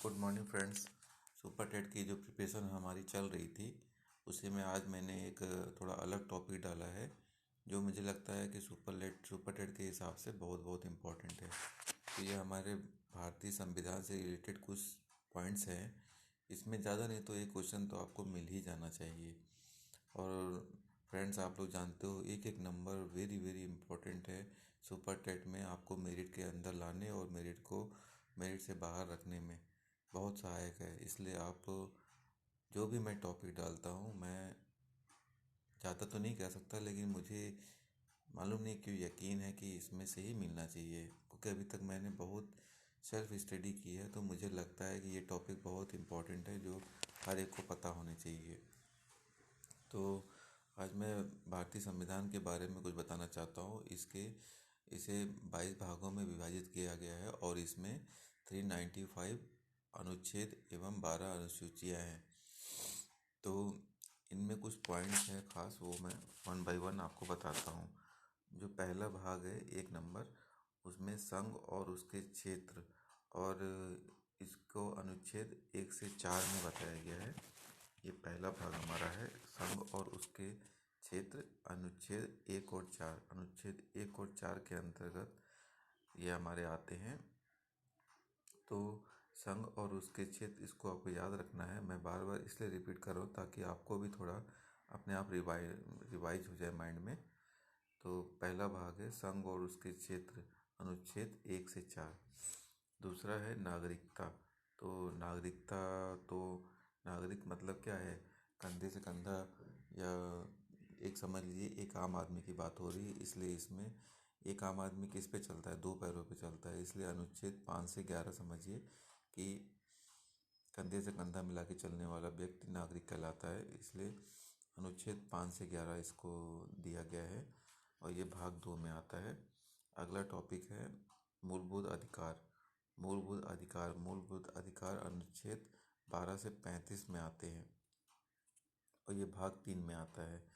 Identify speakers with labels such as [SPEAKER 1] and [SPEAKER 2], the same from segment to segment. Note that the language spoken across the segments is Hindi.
[SPEAKER 1] Good morning friends. Super TET की जो प्रिपरेशन हमारी चल रही थी उसी में आज मैंने एक थोड़ा अलग टॉपिक डाला है जो मुझे लगता है कि सुपर टेट के हिसाब से बहुत बहुत इम्पोर्टेंट है। तो ये हमारे भारतीय संविधान से रिलेटेड कुछ पॉइंट्स हैं। इसमें ज़्यादा नहीं तो एक क्वेश्चन तो आपको मिल ही जाना चाहिए। और फ्रेंड्स, आप लोग जानते हो एक एक नंबर वेरी वेरी इंपॉर्टेंट है सुपर टेट में, आपको मेरिट के अंदर लाने और मेरिट से बाहर रखने में बहुत सहायक है। इसलिए आप जो भी मैं टॉपिक डालता हूँ, मैं ज़्यादा तो नहीं कह सकता लेकिन मुझे मालूम नहीं क्यों यकीन है कि इसमें से ही मिलना चाहिए, क्योंकि अभी तक मैंने बहुत सेल्फ स्टडी की है। तो मुझे लगता है कि ये टॉपिक बहुत इम्पोर्टेंट है जो हर एक को पता होने चाहिए। तो आज मैं भारतीय संविधान के बारे में कुछ बताना चाहता हूँ। इसे 22 भागों में विभाजित किया गया है और इसमें 395 अनुच्छेद एवं 12 अनुसूचियाँ हैं। तो इनमें कुछ पॉइंट्स हैं खास, वो मैं वन बाय वन आपको बताता हूँ। जो पहला भाग है 1 नंबर, उसमें संघ और उसके क्षेत्र, और इसको अनुच्छेद 1 से 4 में बताया गया है। ये पहला भाग हमारा है, संघ और उसके क्षेत्र, अनुच्छेद 1 और 4 के अंतर्गत ये हमारे आते हैं। तो संघ और उसके क्षेत्र, इसको आपको याद रखना है। मैं बार बार इसलिए रिपीट कर रहा हूँ ताकि आपको भी थोड़ा अपने आप रिवाइज हो जाए माइंड में। तो पहला भाग है संघ और उसके क्षेत्र, अनुच्छेद 1 से 4। दूसरा है नागरिकता। तो तो नागरिक मतलब क्या है? कंधे से कंधा, या एक समझ लीजिए एक आम आदमी की बात हो रही है, इसलिए इसमें एक आम आदमी किस पे चलता है? 2 पैरों पे चलता है। इसलिए अनुच्छेद 5 से 11 समझिए कि कंधे से कंधा मिला के चलने वाला व्यक्ति नागरिक कहलाता है। इसलिए अनुच्छेद 5 से 11 इसको दिया गया है और ये भाग 2 में आता है। अगला टॉपिक है मूलभूत अधिकार। मूलभूत अधिकार अनुच्छेद 12 से 35 में आते हैं और ये भाग 3 में आता है।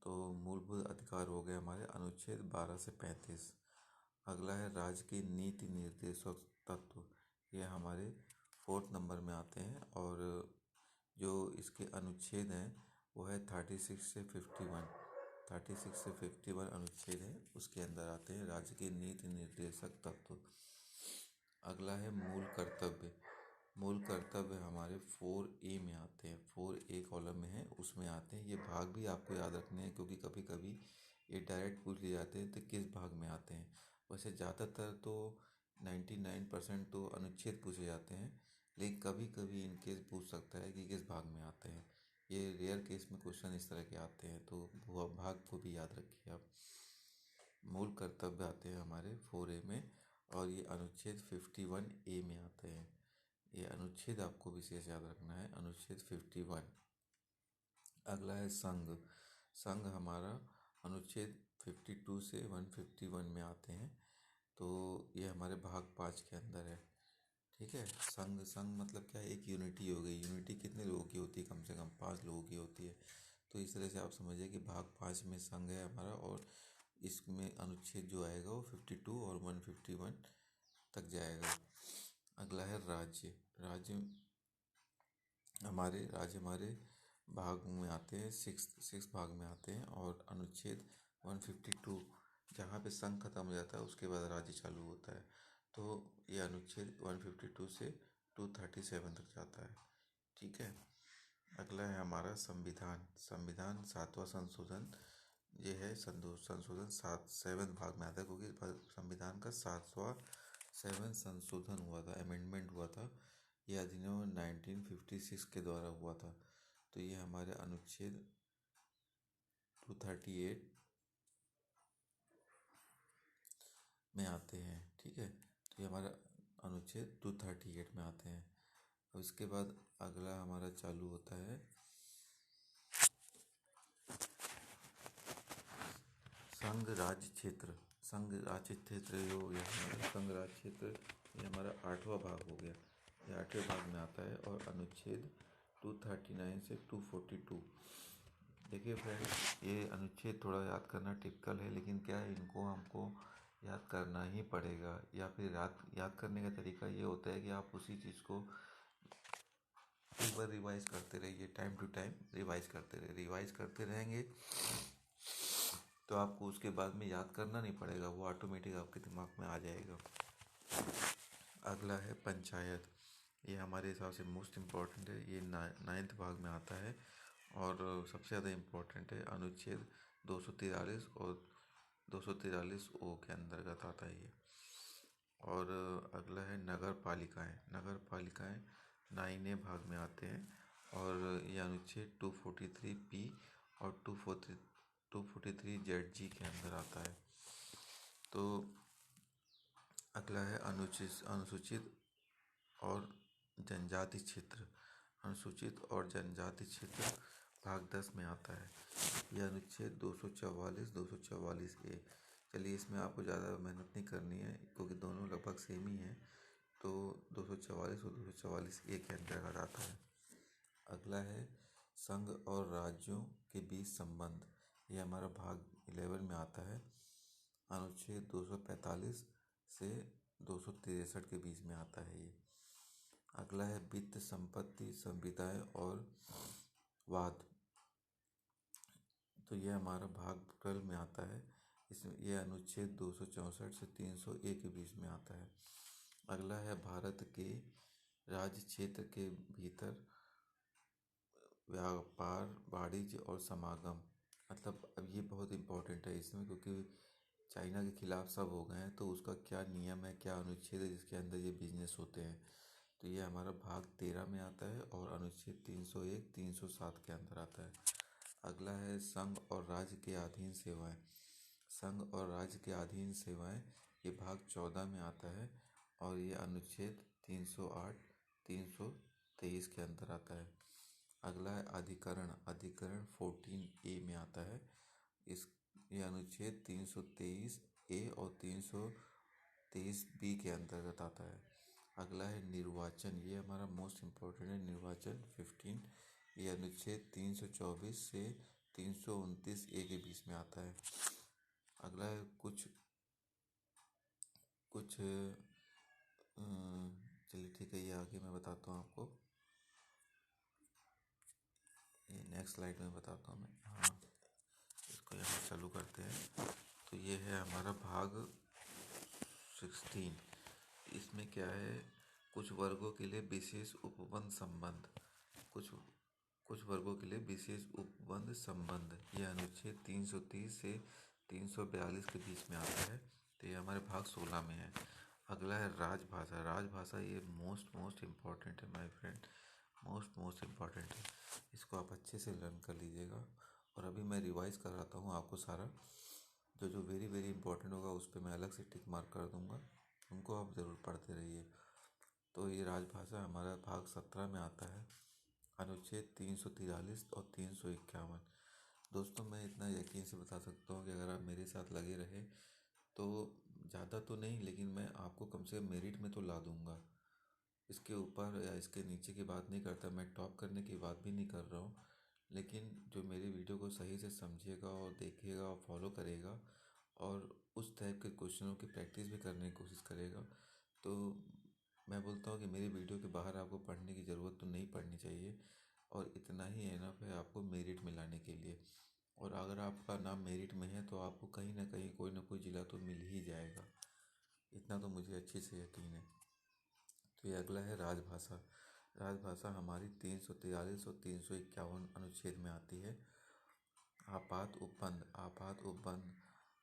[SPEAKER 1] तो मूलभूत अधिकार हो गए हमारे अनुच्छेद 12 से 35। अगला है राज्य की नीति निर्देशक तत्व। ये हमारे 4 नंबर में आते हैं और जो इसके अनुच्छेद हैं वो है 36 से 51 अनुच्छेद है, उसके अंदर आते हैं राज्य के नीति निर्देशक तत्व। अगला है मूल कर्तव्य हमारे 4A में आते हैं। 4A कॉलम में है, उसमें आते हैं। ये भाग भी आपको याद रखने हैं क्योंकि कभी कभी ये डायरेक्ट पूछ लिए जाते हैं तो किस भाग में आते हैं। वैसे ज़्यादातर तो 99% तो अनुच्छेद पूछे जाते हैं, लेकिन कभी कभी इनकेस पूछ सकता है कि किस भाग में आते हैं। ये रेयर केस में क्वेश्चन इस तरह के आते हैं, तो वो भाग को भी याद रखिए आप। मूल कर्तव्य आते हैं हमारे 4A में और ये अनुच्छेद 51A में आते हैं। ये अनुच्छेद आपको विशेष याद रखना है, अनुच्छेद 51। अगला है संघ हमारा अनुच्छेद 52 से 151 में आते हैं। तो ये हमारे भाग 5 के अंदर है। ठीक है। संघ मतलब क्या है? एक यूनिटी हो गई। यूनिटी कितने लोगों की होती है? कम से कम 5 लोगों की होती है। तो इस तरह से आप समझिए कि भाग 5 में संघ है हमारा, और इसमें अनुच्छेद जो आएगा वो 52 और 151 तक जाएगा। अगला है राज्य। राज्य हमारे भाग में आते हैं, सिक्स भाग में आते हैं, और अनुच्छेद 152, जहाँ पे संघ खत्म हो जाता है उसके बाद राज्य चालू होता है। तो ये अनुच्छेद 152 से 237 तक जाता है। ठीक है। अगला है हमारा संविधान 7वां संशोधन। ये है संशोधन 7वें भाग में आता है, क्योंकि संविधान का 7वां संशोधन हुआ था, अमेंडमेंट हुआ था। ये अधिनियम 1956 के द्वारा हुआ था। तो ये हमारे अनुच्छेद 238 में आते हैं। ठीक है। तो ये हमारा अनुच्छेद 238 में आते हैं। और इसके बाद अगला हमारा चालू होता है संघ राज्य क्षेत्र। ये हमारा 8वां भाग हो गया। ये 8वें भाग में आता है और अनुच्छेद 239 से 242। देखिए फ्रेंड्स, ये अनुच्छेद थोड़ा याद करना टिपिकल है, लेकिन क्या है, इनको हमको याद करना ही पड़ेगा, या फिर याद करने का तरीका ये होता है कि आप उसी चीज़ को एक बार रिवाइज करते रहिए, टाइम टू टाइम रिवाइज करते रहेंगे तो आपको उसके बाद में याद करना नहीं पड़ेगा, वो ऑटोमेटिक आपके दिमाग में आ जाएगा। अगला है पंचायत। ये हमारे हिसाब से मोस्ट इम्पॉर्टेंट है, ये नाइन्थ भाग में आता है और सबसे ज़्यादा इम्पोर्टेंट है। अनुच्छेद 243 और 243 ओ के अंतर्गत आता है ये। और अगला है नगर पालिकाएँ। नगर पालिकाएँ 9 भाग में आते हैं और ये अनुच्छेद 243 पी और 243 जेड जी के अंदर आता है। तो अगला है अनुसूचित और जनजाति क्षेत्र। अनुसूचित और जनजाति क्षेत्र भाग 10 में आता है। यह अनुच्छेद 244 ए। चलिए, इसमें आपको ज़्यादा मेहनत नहीं करनी है क्योंकि दोनों लगभग सेम ही हैं। तो 244 और 244 ए के अंतर्गत आता है। अगला है संघ और राज्यों के बीच संबंध। ये हमारा भाग 11 में आता है। अनुच्छेद 245 से 263 के बीच में आता है ये। अगला है वित्त, संपत्ति, संविदाएं और वाद। तो यह हमारा भाग 12 में आता है। इसमें यह अनुच्छेद 264 से 301 के बीच में आता है। अगला है भारत के राज्य क्षेत्र के भीतर व्यापार, वाणिज्य और समागम। मतलब अब ये बहुत इम्पोर्टेंट है इसमें, क्योंकि चाइना के खिलाफ सब हो गए हैं, तो उसका क्या नियम है, क्या अनुच्छेद है जिसके अंदर ये बिजनेस होते हैं। तो ये हमारा भाग 13 में आता है और अनुच्छेद 301, 307 के अंदर आता है। अगला है संघ और राज्य के अधीन सेवाएं। संघ और राज्य के अधीन सेवाएं ये भाग 14 में आता है और ये अनुच्छेद 308, 323 के अंदर आता है। अगला है अधिकरण। अधिकरण 14 ए में आता है। इस ये अनुच्छेद 323 ए और 323 बी के अंतर्गत आता है। अगला है निर्वाचन। ये हमारा मोस्ट इम्पोर्टेंट है, निर्वाचन 15। ये अनुच्छेद 324 से 329 ए के बीच में आता है। अगला है कुछ कुछ चलिए ठीक है, ये आगे मैं बताता हूँ आपको, ये नेक्स्ट स्लाइड में बताता हूँ मैं। हाँ, इसको यहाँ चालू करते हैं। तो ये है हमारा भाग 16। इसमें क्या है, कुछ वर्गों के लिए विशेष उपबंध संबंध। कुछ कुछ वर्गों के लिए विशेष उपबंध संबंध, ये अनुच्छेद 330 से 342 के बीच में आता है। तो ये हमारे भाग 16 में है। अगला है राजभाषा। राजभाषा ये मोस्ट इम्पॉर्टेंट है माय फ्रेंड, मोस्ट इम्पॉर्टेंट है। इसको आप अच्छे से लर्न कर लीजिएगा। और अभी मैं रिवाइज कराता हूँ आपको सारा, जो जो वेरी वेरी इंपॉर्टेंट होगा उस पर मैं अलग से टिक मार्क कर दूंगा, उनको आप ज़रूर पढ़ते रहिए। तो ये राजभाषा हमारा भाग 17 में आता है। अनुच्छेद 343 और 351। दोस्तों, मैं इतना यकीन से बता सकता हूँ कि अगर आप मेरे साथ लगे रहे तो ज़्यादा तो नहीं, लेकिन मैं आपको कम से कम मेरिट में तो ला दूंगा। इसके ऊपर या इसके नीचे की बात नहीं करता, मैं टॉप करने की बात भी नहीं कर रहा हूँ। लेकिन जो मेरी वीडियो को सही से समझेगा और देखेगा और फॉलो करेगा और उस टाइप के क्वेश्चनों की प्रैक्टिस भी करने की कोशिश करेगा, तो मैं बोलता हूँ कि मेरी वीडियो के बाहर आपको पढ़ने की ज़रूरत तो नहीं पड़नी चाहिए। और इतना ही इनफ है आपको मेरिट में लाने के लिए। और अगर आपका नाम मेरिट में है तो आपको कहीं ना कहीं कोई ना कोई ज़िला तो मिल ही जाएगा, इतना तो मुझे अच्छे से यकीन है। तो ये अगला है राजभाषा। राजभाषा हमारी 343 और 351 अनुच्छेद में आती है। आपात उपबंध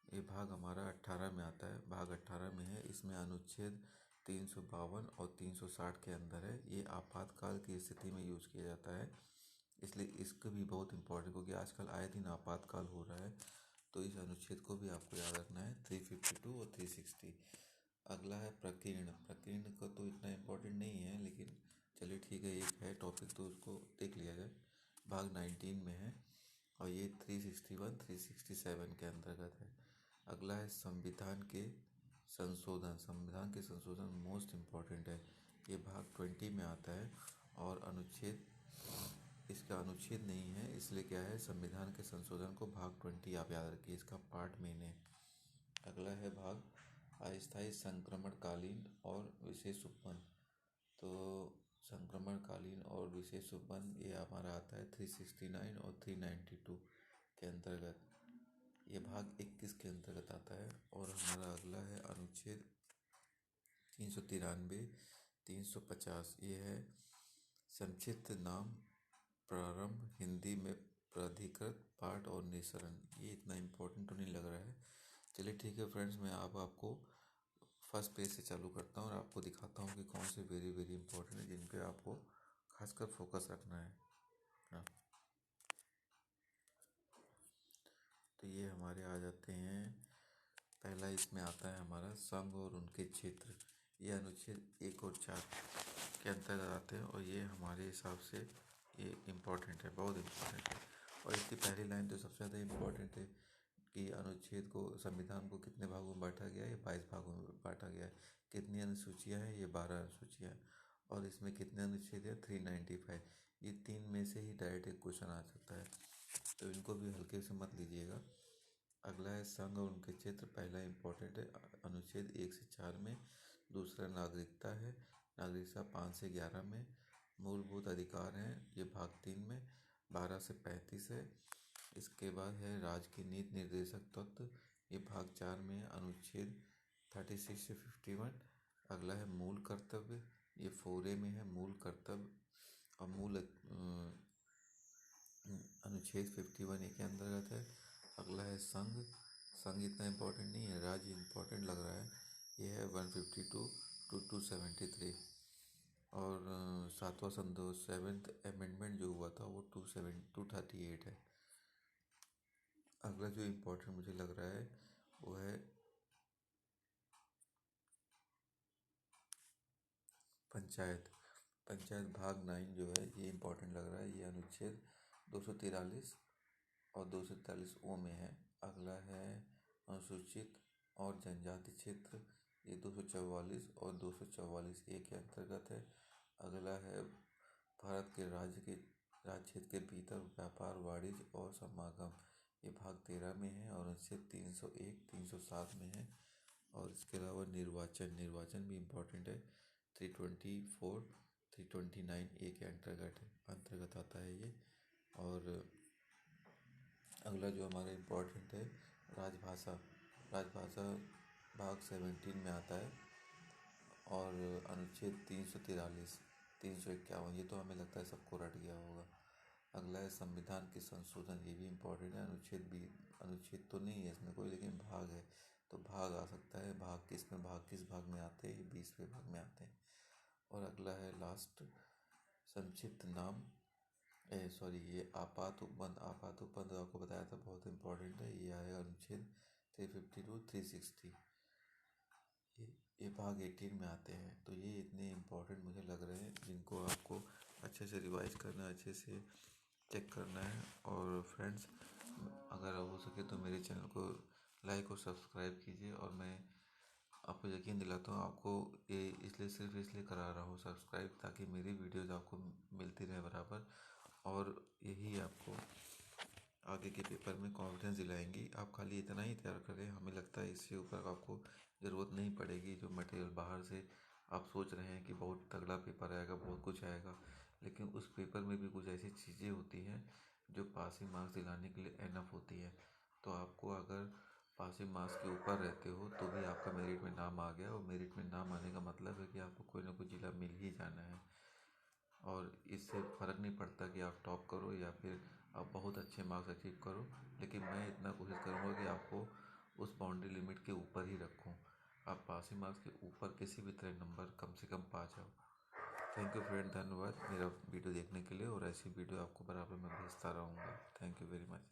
[SPEAKER 1] ये भाग हमारा 18 में आता है, भाग 18 में है। इसमें अनुच्छेद 352 और 360 के अंदर है। ये आपातकाल की स्थिति में यूज़ किया जाता है, इसलिए इसको भी बहुत इंपॉर्टेंट, क्योंकि आजकल आए दिन आपातकाल हो रहा है। तो इस अनुच्छेद को भी आपको याद रखना है, 352 और 360। अगला है प्रकीर्ण। प्रकीर्ण का तो इतना इम्पोर्टेंट नहीं है, लेकिन चलिए ठीक है, एक है टॉपिक तो उसको देख लिया जाए। भाग 19 में है और ये 361, 367 के अंतर्गत है। अगला है संविधान के संशोधन। संविधान के संशोधन मोस्ट इम्पॉर्टेंट है, ये भाग 20 में आता है। और अनुच्छेद, इसका अनुच्छेद नहीं है, इसलिए क्या है, संविधान के संशोधन को भाग 20 आप याद रखिए, इसका पार्ट मेन है। अगला है भाग अस्थायी संक्रमणकालीन और विशेष उपबंध। तो संक्रमणकालीन और विशेष उपबंध ये हमारा आता है 369 और 392 के अंतर्गत। ये भाग 21 के अंतर्गत आता है। और हमारा अगला है अनुच्छेद 393, 350। ये है संक्षिप्त नाम प्रारंभ, हिंदी में प्राधिकृत पाठ और निःसरण। ये इतना इम्पोर्टेंट तो नहीं लग रहा है। चलिए ठीक है फ्रेंड्स, मैं आपको फर्स्ट पेज से चालू करता हूँ और आपको दिखाता हूँ कि कौन से वेरी वेरी इंपॉर्टेंट है जिन पे आपको खासकर फोकस रखना है ना। तो ये हमारे आ जाते हैं। पहला इसमें आता है हमारा संघ और उनके क्षेत्र। ये अनुच्छेद 1 और 4 के अंतर्गत आते हैं और ये हमारे हिसाब से ये इम्पोर्टेंट है, बहुत इम्पोर्टेंट है। और इसकी पहली लाइन तो सबसे ज़्यादा इम्पोर्टेंट है कि अनुच्छेद को, संविधान को कितने भागों में बांटा गया है? ये 22 भागों में बांटा गया है। कितनी अनुसूचियाँ हैं? ये 12 अनुसूचियाँ हैं। और इसमें कितने अनुच्छेद है? 395। ये तीन में से ही डायरेक्ट एक क्वेश्चन आ सकता है, तो इनको भी हल्के से मत लीजिएगा। अगला है संघ और उनके क्षेत्र। पहला इम्पोर्टेंट है अनुच्छेद 1 से 4 में। दूसरा नागरिकता है, नागरिकता 5 से 11 में। मूलभूत अधिकार हैं, ये भाग 3 में 12 से 35 है। इसके बाद है राज्य की नीति निर्देशक तत्व, ये भाग 4 में है, अनुच्छेद 36 से 51। अगला है मूल कर्तव्य, ये 4A में है, मूल कर्तव्य। और मूल अनुच्छेद 51A के अंतर्गत है। अगला है संघ। संघ इतना इम्पोर्टेंट नहीं है, राज्य इम्पोर्टेंट लग रहा है। ये है 152 टू 273। और सातवां संशोधन, सेवेंथ अमेंडमेंट जो हुआ था वो 238 है। अगला जो इम्पोर्टेंट मुझे लग रहा है वो है पंचायत। पंचायत भाग 9 जो है ये इम्पोर्टेंट लग रहा है। ये अनुच्छेद 243 और 243 O में है। अगला है अनुसूचित और जनजाति क्षेत्र, ये 244 और 244A के अंतर्गत है। अगला है भारत के राज्य क्षेत्र के भीतर व्यापार, वाणिज्य और समागम, ये भाग 13 में है और अनुच्छेद 301, 307 में है। और इसके अलावा निर्वाचन भी इम्पोर्टेंट है। 324, 329A के अंतर्गत आता है ये। और अगला जो हमारा इम्पोर्टेंट है राजभाषा। राजभाषा भाग 17 में आता है और अनुच्छेद 343, 351, ये तो हमें लगता है सबको रट गया होगा। अगला है संविधान की संशोधन, ये भी इम्पोर्टेंट है। अनुच्छेद तो नहीं है इसमें कोई, लेकिन भाग है, तो भाग आ सकता है। किस भाग में आते हैं? 20वें भाग में आते हैं। और अगला है लास्ट, संक्षिप्त नाम, सॉरी, ये आपात उपबंध। आपात उपबंध आपको बताया था बहुत इम्पोर्टेंट है। ये आएगा अनुच्छेद 352, 360। ये भाग 18 में आते हैं। तो ये इतने इम्पोर्टेंट मुझे लग रहे हैं जिनको आपको अच्छे से रिवाइज करना है, अच्छे से चेक करना है। और फ्रेंड्स, अगर हो सके तो मेरे चैनल को लाइक और सब्सक्राइब कीजिए। और मैं आपको यकीन दिलाता हूँ, आपको ये सिर्फ इसलिए करा रहा हूँ सब्सक्राइब, ताकि मेरी वीडियोज़ आपको मिलती रहे बराबर। और यही आपको आगे के पेपर में कॉन्फिडेंस दिलाएंगी। आप खाली इतना ही तैयार करें, हमें लगता है इससे ऊपर आपको ज़रूरत नहीं पड़ेगी। जो मटेरियल बाहर से आप सोच रहे हैं कि बहुत तगड़ा पेपर आएगा, बहुत कुछ आएगा, लेकिन उस पेपर में भी कुछ ऐसी चीज़ें होती हैं जो पासिंग मार्क्स दिलाने के लिए एनफ होती है। तो आपको अगर पासिंग मार्क्स के ऊपर रहते हो तो भी आपका मेरिट में नाम आ गया, और मेरिट में नाम आने का मतलब है कि आपको कोई ना कोई ज़िला मिल ही जाना है। और इससे फ़र्क नहीं पड़ता कि आप टॉप करो या फिर आप बहुत अच्छे मार्क्स अचीव करो, लेकिन मैं इतना कोशिश करूँगा कि आपको उस बाउंड्री लिमिट के ऊपर ही रखूँ। आप पासिंग मार्क्स के ऊपर किसी भी तरह नंबर कम से कम पा जाओ। थैंक यू फ्रेंड, धन्यवाद मेरा वीडियो देखने के लिए। और ऐसी वीडियो आपको बराबर मैं भेजता रहूँगा। Thank you very much.